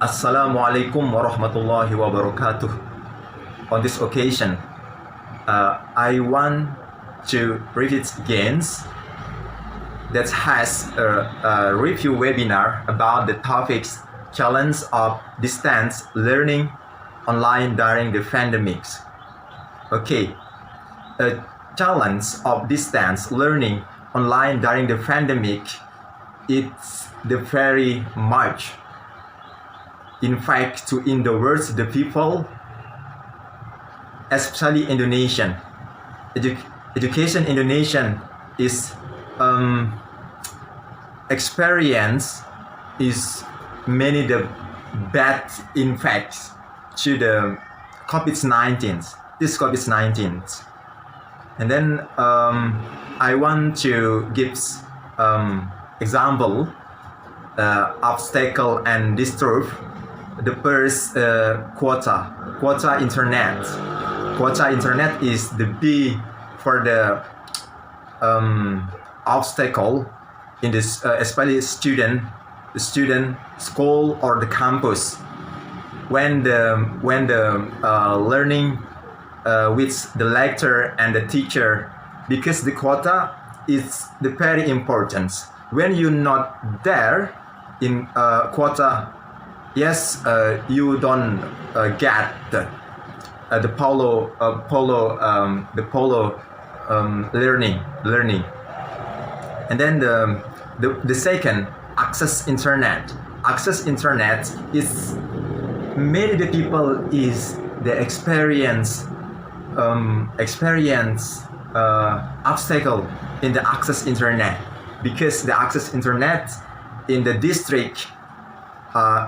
Assalamualaikum warahmatullahi wabarakatuh. On this occasion, I want to repeat again that has a review webinar about the topics challenge of distance learning online during the pandemics. Okay, a challenge of distance learning online during the pandemic, it's the very much. In fact, in the world, the people, especially Indonesian, education Indonesian is experience is many the bad impacts to the COVID-19. This COVID-19, and then I want to give example obstacle and disturb. The first quota internet. Quota internet is the B for the obstacle in this, especially student school or the campus. When the learning with the lecturer and the teacher, because the quota is the very important. When you're not there in quota, yes, you don't get the polo learning, and then the second access internet. Access internet is many the people is the experience obstacle in the access internet, because the access internet in the district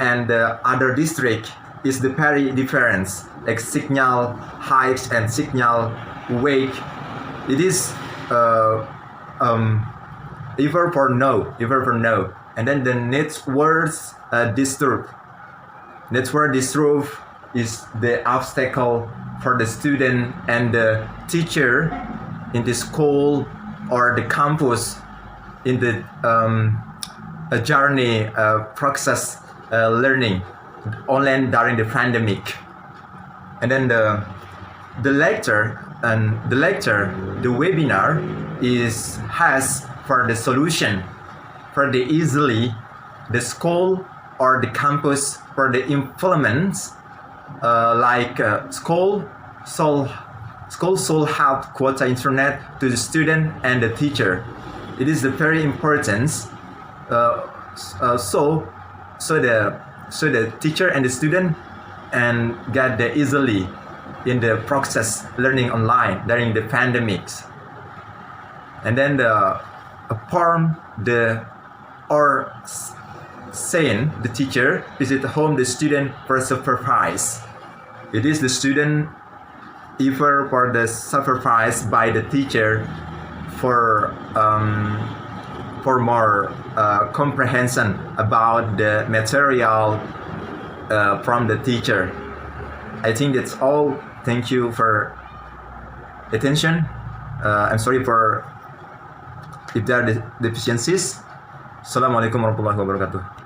and the other district is the very difference, like signal height and signal weight. It is either for no, and then the network disturb. Network disturb is the obstacle for the student and the teacher in the school or the campus in the journey process learning online during the pandemic. And then the webinar has for the solution for the easily the school or the campus for the implements, like school should have quota internet to the student and the teacher. It is very important. So the teacher and the student and get the easily in the process learning online during the pandemics. And then the saying the teacher visit home the student for supervise. It is the student either for the supervise by the teacher for more comprehension about the material from the teacher. I think that's all. Thank you for attention. I'm sorry for if there are deficiencies. Assalamualaikum warahmatullahi wabarakatuh.